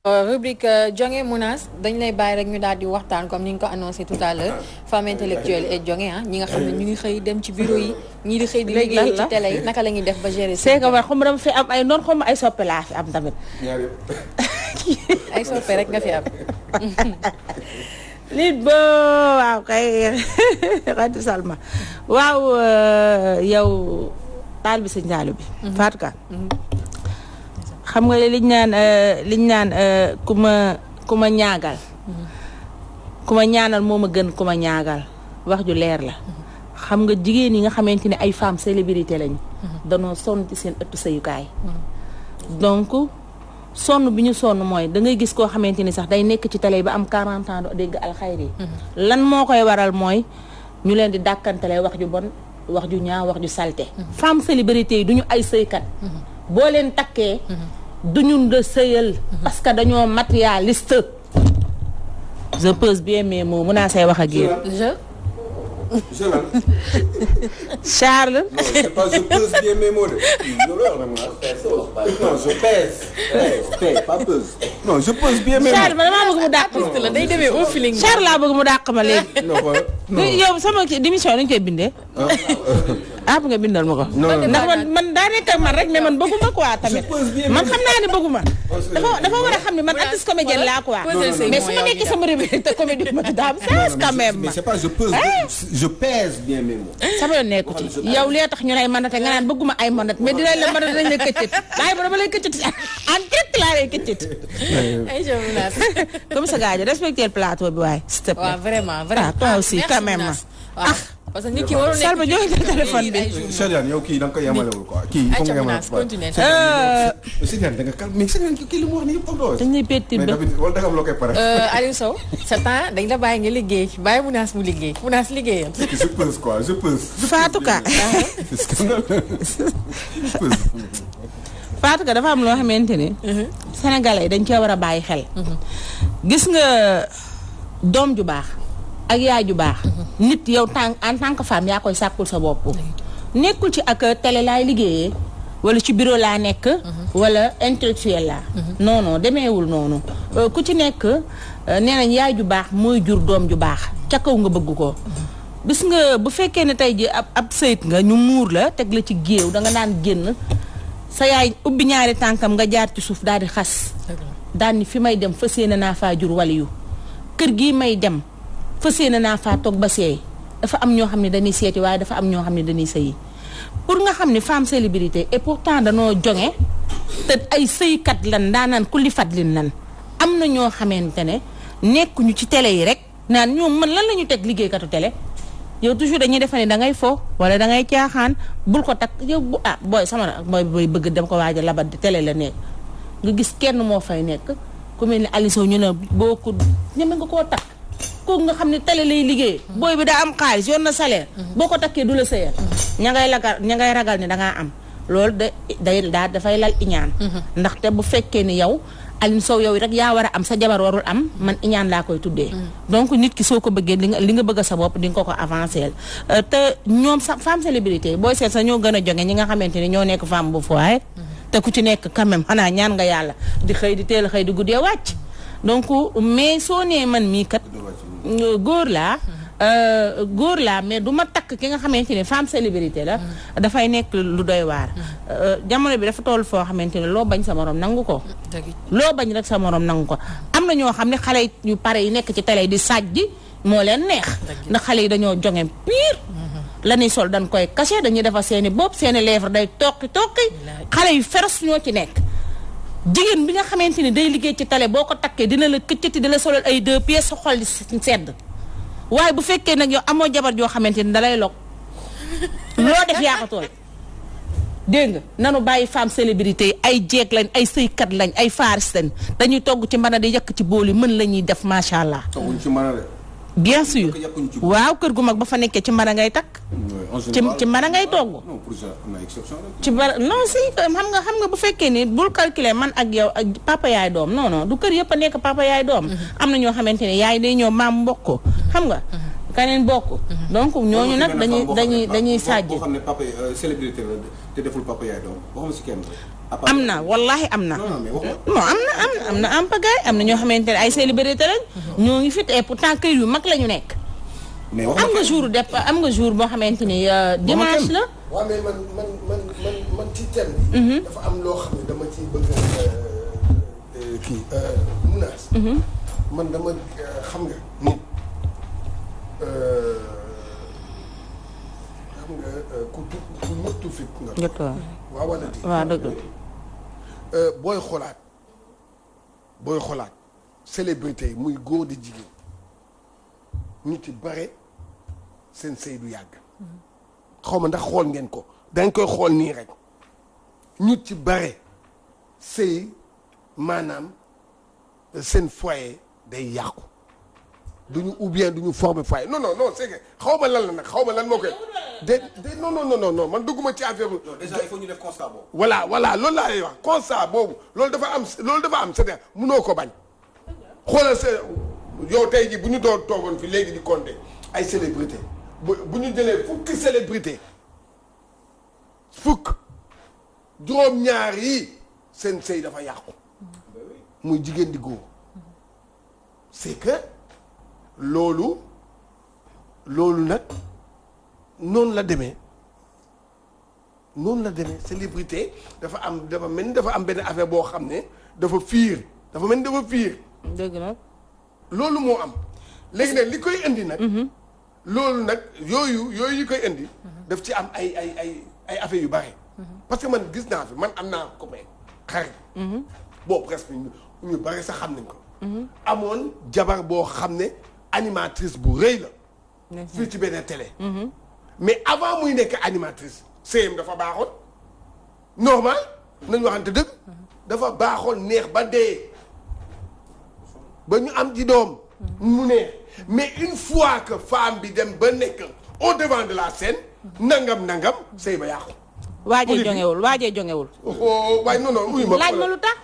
rubrique jonge Mounass dañ lay bàyyi rek ñu daal di waxtaan comme ni nga ko annoncé tout à l'heure femme intellectuelle et jonge ñi nga xam ne ñu ngi xëy dem ci bureau yi ñii di xëy di liggéey ci télé yi naka la ñuy def ba gérer c'est que war xam dama fi am ay noon xam ay soppe laa fi am tamit ay soppe rek nga fi am nit bo waaw kay xati Salma waaw yow taal bi sëñ Saalu bi Fatou Ka xam nga liñ naan ku ma ñaagal ku ma ñaanal moo ma gën ku ma ñaagal wax ju leer la xam nga jigéen yi nga xamante ne ay femmes célébrité lañu danoo sonn ci seen ëttu sëyukaay donc sonn bi ñu sonn mooy da ngay gis koo xamante ni sax day nekk ci télé ba am 40 ans doo dégg alxayri lan moo koy waral mooy ñu leen di dàkkantale wax ju bon wax ju ñaaw wax ju salte femmes célébrité yi duñu ay sëykat boo leen takkee duñu de sëyal parce que dañoo matérialiste je pèse bien mes mots mën naa say wax ak yéen je lan. Charles. Non, c'est pas je pèse bien mes mots de. Non, je pèse. Pèse, pas pèse. Non, je pèse bien mes mots. Charles man damaa bëgg mu dàq ma. la day demee au feeling. Charles laa bëgg mu dàq ma léegi. Non, yow sama démission dañu koy bindee. ah bu nga bindal ma ko. ndax man daa nekk ak man rek mais man bëgguma quoi tamit. man xam naa ne bëgguma. dafa war a xam ne man artiste comédienne laa quoi. mais su ma nekkee sama rubrique te comédie ma ci daam sens quand même. Mais c'est pas je pèse bien mes mots. sama yoon nekku ci yow lee tax ñu lay mënate nga naan bëgguma ay mënat mais dinañ la mënat dañ la këccët waaye ba dama lay këccët en direct laa lay këccët. ay je Mounass. comme ça gars yi respecter le plateau bi waaye s'il te plaît. waaw vraiment vraiment. toi aussi quand même. ah parce que nit ki waroon nekk Salma joxe na téléphone bi. Chadiane yow kii da nga ko yemalewul quoi. kii ay ca Mounass continue. Chadiane da nga calme mais Chadiane kii li mu wax nii yëpp am doole. dañ lay pétti ba wala da nga am loo koy pare. Aliou Sow sa temps dañ la bàyyi nga liggéey bàyyi Mounass mu liggéey Mounass liggéeyam. je pèse quoi je pèse. Fatou Ka. Fatou Ka dafa am loo xamante ni. Sénégalais dañ cee war a bàyyi xel. gis nga doom ju baax. ak yaay ju baax. nit yow en tant que femme yaa koy sàkkul sa bopp. nekkul ci ak télé laay liggéeyee wala ci bureau laa nekk. wala intellectuel laa. non demeewul noonu ku ci nekk nee nañ yaay ju baax mooy jur doom ju baax ca kaw nga bëgg ko. gis nga bu fekkee ne tey ji ab sëyit nga ñu muur la teg la ci géew da nga naan génn sa yaay ubbi ñaari tànkam nga jaar ci suuf daal di xas. daal ni fi may dem fas yéene naa faa jur waliyu kër gii may dem. fas yéene naa faa toog ba seey dafa am ñoo xam ne dañuy seeti waaye dafa am ñoo xam ne dañuy sëyi pour nga xam ne femme célébrité et pourtant danoo jonge te ay sëykat lan daanaan kulli fadlin lan am na ñoo xamante ne nekkuñu ci télé yi rek naan ñoom man lan la ñu teg liggéeykatu télé yow toujours dañuy defe ne da ngay fo wala da ngay caaxaan bul ko takk yow booy sama booy bëgg dem ko waaj a labat di télé la nekk nga gis kenn moo fay nekk ku mel ni Aliou Sow ñu ne boo ko ñeme nga koo takk kooku nga xam ne télé lay liggéey booy bi daa am xaalis yoon na salaire boo ko takkee du la sëyal ña ngay ragal ni dangaa am loolu dafay lal iñaan ndaxte bu fekkee ni yow Aliou Sow yow rek yaa war a am sa jabar warul am man iñaan laa koy tuddee donc nit ki soo ko bëggee li nga bëgg sa bopp di nga ko avancé te ñoom sax femme célébrité booy seet sax ñoo gën a jonge ñi nga xamante ni ñoo nekk femme bu foyer te ku ci nekk quand même xanaa ñaan nga yàlla di xëy di teel a xëy di guddee wàcc donc mais soo nee man mii kat góor laa mais du ma takk ki nga xamante ne femme célébrité la dafay nekk lu doy waar jamono bi dafa toll foo xamante ne loo bañ sa morom nangu ko loo bañ rek sa morom nangu ko am na ñoo xam ne xale yu pare yi nekk ci télé di sàjj moo leen neex ndax xale yi dañoo jonge pire la ñuy sol dañ koy caché dañuy defar seeni bopp seeni lèvre day toqi xale yu féroce ñoo ci nekk jigéen bi nga xamante ni day liggéey ci télé boo ko takkee dina la këccati di la solal ay 2 pièces sa xol di sedd waaye bu fekkee nag yow amoo jabar joo xamante ni dalay log loo def yaa ko tooy dégg nga nanu bàyyi femme célébrité yi ay jeeg lañ ay sëykat lañ ay faaris lañ dañuy togg ci mbana di yàq ci bool yi mën la ñuy def macha allah. togguñ ci mbana de. bien sûr waaw kër gu mag ba fa nekkee ci mbana ngay takk. ci mbana ngay togg. ci mbana non si xam nga bu fekkee ni bul calculer man ak yow ak papa yaay doom non du kër yëpp a nekk papa yaay doom. am na ñoo xamante ne yaay day ñëw maam mbokk xam nga. keneen bokk. donc ñooñu nag dañuy sajj. boo xam ne papa célébrité la te deful papa yaay doom boo xam si kenn. am na wallaahi am na. non am na am pagaay am na ñoo xamante ne ay célébrité lañ. ñoo ngi fit et pourtant kër yu mag la ñu nekk. mais am nga jour am nga jour boo xamante ni dimanche la. waaw mais man ci thème bi. dafa am loo xam ne dama ciy bëgg kii Mounass. man dama xam nga nit xam nga ku mëttu fit nga. jot waaw wala di. waaw dëgg booy xoolaat célébrité yi muy góor di jigéen ñu ci bare seen sëy du yàgg. xaw ma ndax xool ngeen ko dañ koy xool nii rek ñu ci bare sëy maanaam seen foyer day yàqu duñu ou bien duñu former foyer non c'est que xaw ma lan la nag xaw ma lan moo koy de non man dugguma ci affaire bi. déjà il faut ñu def constat boobu. voilà loolu laa lay wax constat boobu loolu dafa am c'est-à-dire mënoo ko bañ xoolal sa yow tey ji bu ñu doon toogoon fi léegi di compter ay célébrité bu ñu jëlee fukki célébrité juróom-ñaar yi seen sëy dafa yàqu muy jigéen di góor c'est que loolu nag noonu la demee célébrité dafa mel ni dafa am benn affaire boo xam ne dafa mel ni dafa fiir dëgg la loolu moo am léegi nag li koy indi nag loolu nag yooyu yi koy indi daf ci am ay affaires yu bare parce que man gis naa fi man am naa ko may xarit boobu presque ñu bare sax xam nañ ko amoon jabar boo xam ne animatrice bu rëy la fii ci benn télé mais avant muy nekk animatrice sëyam dafa baaxoon normal nañu waxante dëgg dafa baaxoon neex ba dee ba ñu am ci doom mu neex mais une fois que femme bi dem ba nekk au devant de la scène nangam sëy ba yàqu. waajee jongewul. waaye non uyu ma. laaj ma lu tax.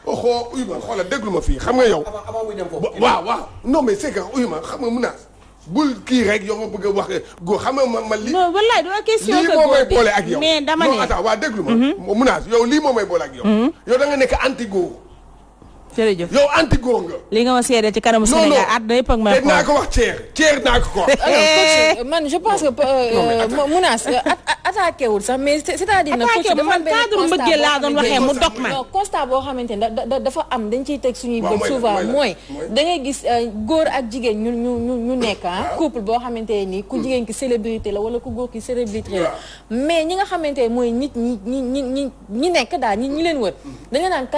uyu ma xoolal déglu ma fii xam nga yow. avant muy dem foofu. waaw non mais c'est que uyu ma xam nga Mounass bul kii rek yow nga bëgg a wax góor xam nga ma li. non wallaay du question que lii moo may boole ak yow. mais dama ne non attends waa déglu ma. Mounass yow lii moo may boole ak yow. yow da nga nekk anti góor. jërëjëf yow anti góor nga. li nga ma seede ci kanamu Sénégal àdduna yëpp ak ma te naa ko wax ceer naa ko ko. alors man je pense que Mounass attaqué wul sax mais c'est-à-dire nag attaqué bu man cadre mbëggeel laa doon waxee mu dog ma. non constat boo xamante ne dafa am dañ ciy teg suñuy bët souvent mooy da ngay gis góor ak jigéen ñu nekk couple boo xamante ne nii ku jigéen ki célébrité la wala ku góor ki célébrité la mais ñi nga xamante ne mooy nit ñi nekk daal ñi leen wër da nga naan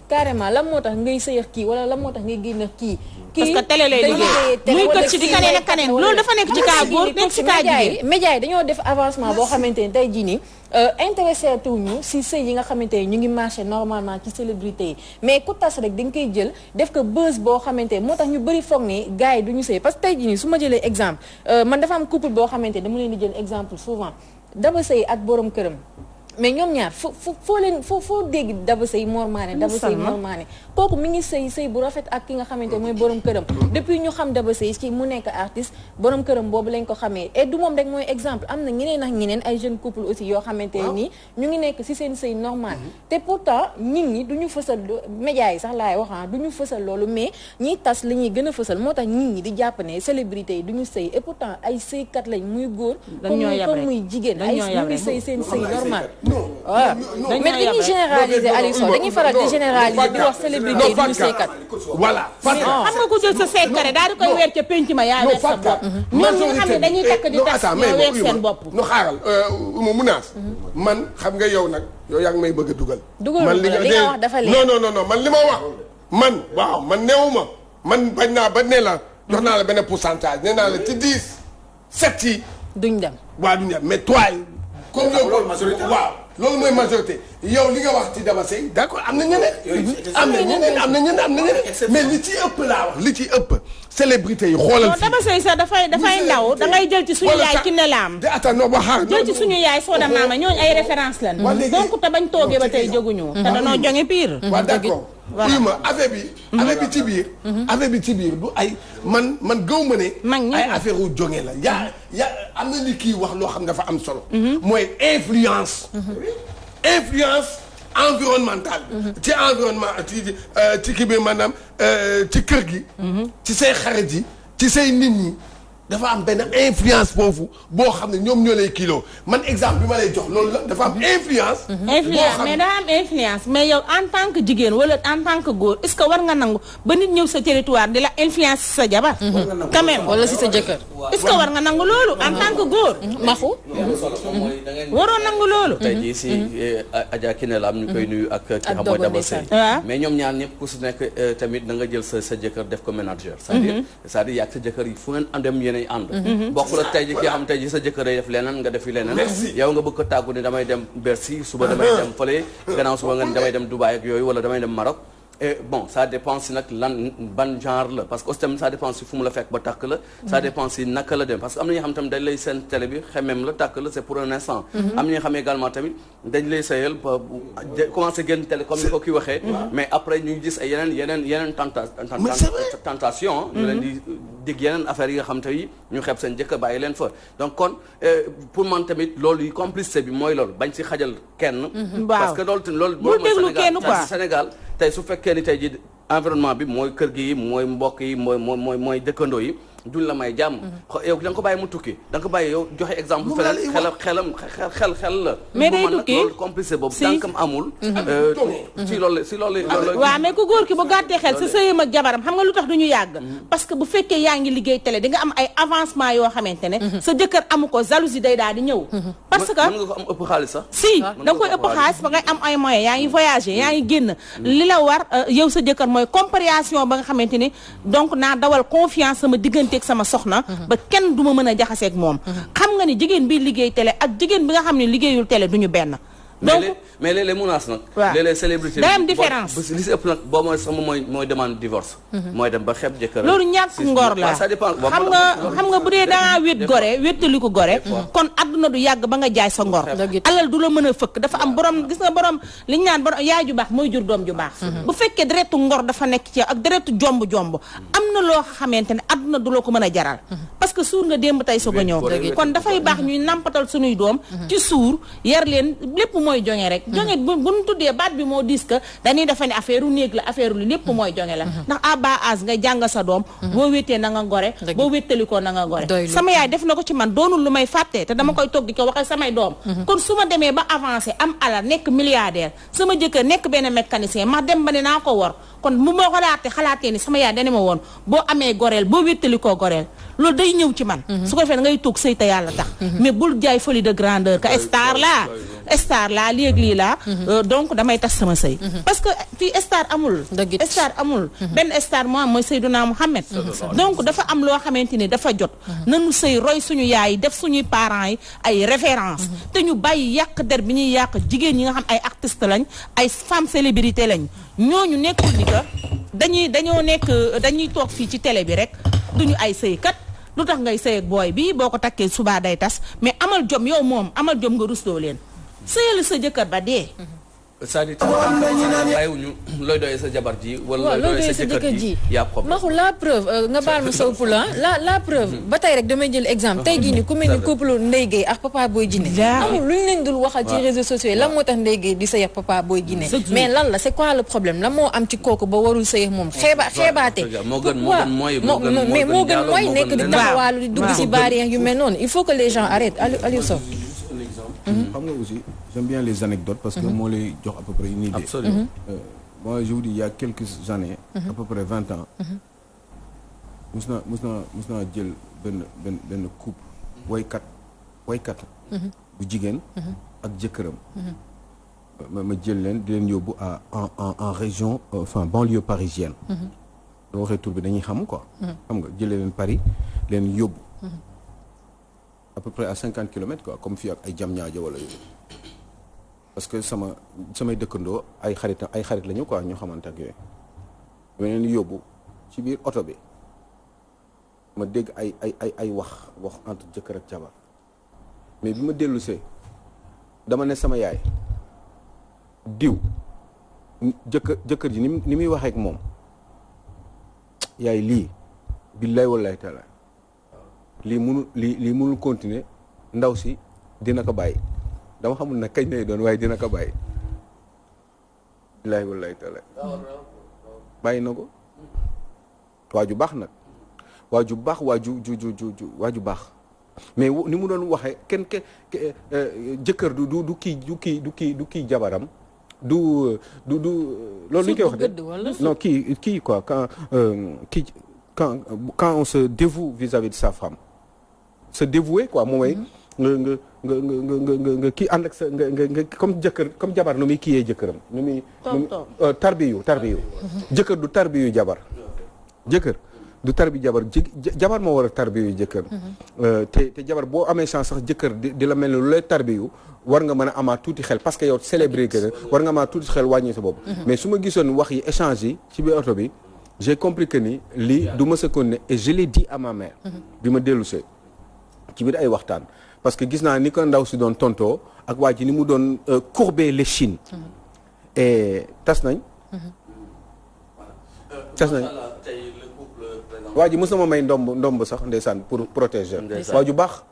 carrément lan moo tax ngay sëyax kii wala lan moo tax ngay génn kii parce que télé lay liggéey muy kër ci di kaneen ak kaneen loolu dafa nekk ci kaa góor nekk ci kaa jigéen média yi dañoo def avancement boo xamante ni tey jii nii intéressé tuñu si sëy yi nga xamante ni ñu ngi marché normalement ci célébrité yi mais ku tas rek dañ koy jël def ko buzz boo xamante ni moo tax ñu bëri foog ne gars yi du ñu sëy parce que tey jii nii su ma jëlee exemple man dafa am couple boo xamante ni dama leen di jël exemple souvent Daba Seye ak borom këram mais ñoom ñaar foo dégg Daba Seye Mor Mané kooku mi ngi sëy bu rafet ak ki nga xamante mooy borom këram depuis ñu xam Daba Seye ci mu nekk artiste borom këram boobu lañ ko xamee et du moom rek mooy exemple am na ñeneen ak ñeneen ay jeunes couple aussi yoo xamante nii ñu ngi nekk ci seen sëy normal te pourtant nit ñi du ñu fësal médias yi sax laay wax du ñu fësal loolu mais ñiy tas li ñuy gën a fësal moo tax nit ñi di jàpp ne célébrité yi du ñu sëy et pourtant ay sëykat lañ muy góor comme muy jigéen ay ñu ngi sëy seen sëy normal waaw mais dañuy généraliser Aliou Sow dañuy faral di généraliser di wax célébrité yi duñu sëykat voilà xam nga ko jël sa seykare daal di koy weer ca penc ma yaa weer sa bopp ñoom ñi nga xam ne dañuy takk di tas ñoo weer seen bopp no xaaral Mounass man xam nga yow nag yow yaa ngi may bëgg a dugal man li nga wax dafa leer non man li ma wax man newuma man bañ naa ba ne la jox naa la benn pourcentage nee naa la ci 10 7 yi duñ dem mais toi comme yow loolu majorité waaw loolu mooy majorité yow li nga wax ci Daba Seye d'accord am na ñeneen mais li ci ëpp laa wax li ci ëpp célébrité yi xoolal fii Daba Seye sax dafay ndaw da ngay jël ci suñu yaay ki ne laam jël ci suñu yaay Soda Mama ñooñu ay référence lan donc te bañ toogee ba tey jóguñu te danoo jonge pire waaw d'accord oui ma affaire bi ci biir du ay man gëw ma ne ay affaire wu jonge la yaa am na li kii wax loo xam dafa am solo mooy influence environnemental ci environnement ci kii bi maanaam ci kër gi ci say xarit yi ci say nit ñi dafa am benn influence foofu boo xam ne ñoom ñoo lay kilo man exemple bi ma lay jox loolu la dafa am influence. influence mais daa am influence mais yow en tant que jigéen wala en tant que góor est-ce que war nga nangu ba nit ñëw sa territoire di la influence si sa jabar. quand même wala si sa jëkkër. est-ce que war nga nangu loolu en tant que góor. maxu. waroo nangu loolu. tey jii si Adja Kiné Lam ñu koy nuyu ak ki xam mooy Daba Sey mais ñoom ñaar ñëpp ku si nekk tamit da nga jël sa jëkkër def ko manager c'est-à-dire yàgg sa jëkkër yi fu ngeen andem yéenay ànd bokk la tey ji ki xam tey ji sa jëkkër ay def leneen nga defi leneen yow nga bëgg ko tàggu ni damay dem Bercy suba damay dem fële gannaaw suba nga damay dem Dubaï ak yooyu wala damay dem Maroc et bon ça dépend si nag lan ban genre la parce que aussi tamit ça dépend si fu mu la fekk ba tàkk la ça dépend si naka la dem parce que am na ñoo xam tamit dañ lay seen télé bi xemem la tàkk la c'est pour un instant am na ñoo xam également tamit dañ lay sayal ba commencé génn télé comme ni ko kii waxee mais après ñu gis ay yeneen tentation ñu leen di dig yeneen affaires yi nga xam te yi ñu xeeb seen jëkk bàyyi leen fa donc kon pour man tamit loolu complicité bi mooy loolu bañ si xajal kenn parce que loolu mooy Sénégal tey su fekkee ni tey ji environnement bi mooy kër gi mooy mbokk yi mooy dëkkandoo yi duñ la may jàmm yow da nga ko bàyyi mu tukki da nga ko bàyyi yow joxe exemple feneen xel la mais day tukki loolu complicité boobu tànkam amul si loolu waaw mais ku góor ki bu gàttee xel sa sëyam ak jabaram xam nga lu tax duñu yàgg parce que bu fekkee yaa ngi liggéey télé di nga am ay avancement yoo xamante ne sa jëkkër amu ko jalousie day daal di ñëw parce que mën nga ko am ëpp xaalis sax si da nga koy ëpp xaalis ba ngay am ay moyens yaa ngi voyager yaa ngi génn li la war yow sa jëkkër mooy compréhension ba nga xamante ni donc naa dawal confiance sama diggante ak sama soxna ba kenn du ma mën a jaxaseeg moom xam nga ni jigéen bi liggéey télé ak jigéen bi nga xam ne liggéeyul télé duñu benn donc mais léeg-léeg menace nag léeg-léeg célébrité day am différence li si ëpp nag boo mooy sama mooy demande divorce mooy dem ba xeeb jëkkër loolu ñàkk ngor la ça dépend xam nga bu dee dangaa wét gore wéttali ko gore kon adduna du yàgg ba nga jaay sa ngor alal du la mën a fëkk dafa am borom gis nga borom li ñu naan borom yaay ju baax mooy jur doom ju baax bu fekkee deretu ngor dafa nekk ci ak deretu jomb am na loo xamante ne adduna du la ko mën a jaral parce que suur nga démb tey soog a ñëw kon dafay baax ñuy nampatal suñuy doom ci suur yar leen lépp mooy jonge rek jonge bu ñu tuddee baat bi moo diis que dañuy defe ne affaire u néeg la affaire u li lépp mooy jonge la ndax à bas âge nga jàng sa doom boo wéetee na nga gore boo wéttalikoo na nga gore sama yaay def na ko ci man doonul lu may fàtte te dama koy togg di ko waxee samay doom kon su ma demee ba avancé am alal nekk milliardaire sama jëkkër nekk benn mécanicien ma dem ba ne naa ko wor kon bu ma xalaatee ni sama yaay dane ma woon boo amee goreel boo wéttalikoo goreel loolu day ñëw ci man su ko defee da ngay toog sëy te yàlla tax mais bul jaay folie de grandeur que star la léegi lii laa donc damay tas sama sëy parce que fii star amul benn star moo am mooy Seydina Mouhamed donc dafa am loo xamante ni dafa jot nanu sëy roy suñu yaay def suñuy parents yi ay référence te ñu bàyyi yàq der bi ñuy yàq jigéen ñi nga xam ay artiste lañ ay femme célébrité lañ ñooñu nekkul ni que dañuy toog fii ci télé bi rek duñu ay sëykat lu tax ngay sëy ak booy bi boo ko takkee subaa day tas mais amal jom yow moom amal jom nga rusloo leen sëyal sa jëkkër ba dee c'est-à-dire bàyyiwuñu looy doyee sa jabar ji wala looy doyee sa jëkkër ji yaa problème maxu la preuve nga baal ma saw plan la preuve ba tey rek damay jël exemple tey jii ni ku mel ni couple Ndeye Gueye ak Papa Boy Djiné amul lu ñu leen dul waxal ci réseaux sociaux yi lan moo tax Ndeye Gueye di sëy ak Papa Boy Djiné mais lan la c'est quoi le problème lan moo am ci kooku ba warul sëy ak moom xeebaate moo gën mooy nekk di taxawaalu di dugg ci barrière yu mel noonu il faut que les gens arrêtent Aliou Sow xam nga aussi j'aime bien les anecdotes parce que moo lay jox à peu près une idée. Absolument. Moi je vous dis il y a quelques années. à peu près 20 ans. mus naa jël benn couple. waykat bu jigéen. ak jëkkëram. ma jël leen di leen yóbbu en région enfin banlieue parisienne. doo waxee tur bi dañuy xam quoi. xam nga jëlee leen Paris leen yóbbu. à peu près à 50 kilomètres quoi comme fii ak ay Diamniadio wala yooyu parce que samay dëkkandoo ay xarit lañu quoi ñu xamante ak yooyu ma leen yóbbu ci biir oto bi ma dégg ay wax entre jëkkër ak jabar mais bi ma dellusee dama ne sama yaay diw jëkkër ji ni muy waxee ak moom yaay lii billaay wallaay taala lii mënul continuer ndaw si dina ko bàyyi dama xamul nag kañ lay doon waaye dina ko bàyyi billahi wallahi taala bàyyi na ko waa ju baax nag waa ju baax waa ju baax mais ni mu doon waxee kenn jëkkër du kii jabaram du loolu li ñu koy wax de non kii quoi quand on se dévoue vis-à-vis de sa femme se dévouer quoi moom mooy nga kii ànd ak sa nga comme jëkkër comme jabar nu muy kiyee jëkkëram nu muy tarbiyu jëkkër du tarbiyu jabar jëkkër du tarbi jabar moo war a tarbiyu jëkkër te jabar boo amee chance sax jëkkër di la mel ne lu lay tarbiyu war nga mën a amaat tuuti xel parce que yow célébré que war nga amaat tuuti xel wàññi sa bopp mais su ma gisoon wax yi échange yi ci biir oto bi j'ai compris que ni lii du ma sa continuer et je l'ai dit à ma mère bi ma dellu see ci biir ay waxtaan parce que gis naa ni ko ndaw si doon tontoo ak waa ji ni mu doon courber l'échine et tas nañ waa ji mos na ma may ndomb sax ndeysaan pour protéger waa ju baax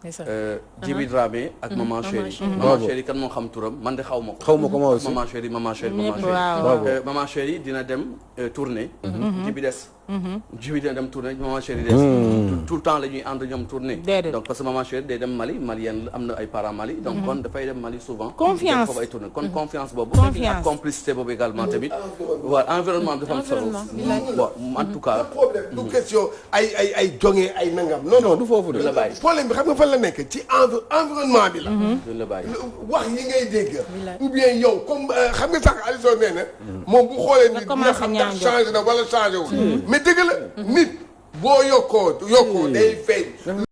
Djiby Dramé ak maman chérie kan moo xam turam man de xaw ma ko ma aussi maman chérie dina dem tournée Djiby dina dem tournée maman chérie des tout le temps la ñuy ànd ñoom tournée donc parce que maman chérie day dem Mali malienne am na ay parents Mali donc kon dafay dem Mali souvent confiance foofu ay tournée kon confiance boobu ak complicité boobu également tamit voilà environnement dafa am solo bon en tout cas problème du question ay jonge ay nangam non du foofu de la bàyyi problème bi xam nga fan la nekk ci environnement bi la du la bàyyi wax yi ngay dégg ou bien yow comme xam nga sax Alisson nee na moom bu xoolee nit dina xam ndax changé na wala changé wul mais dëgg la nit boo yokkoo day feeñ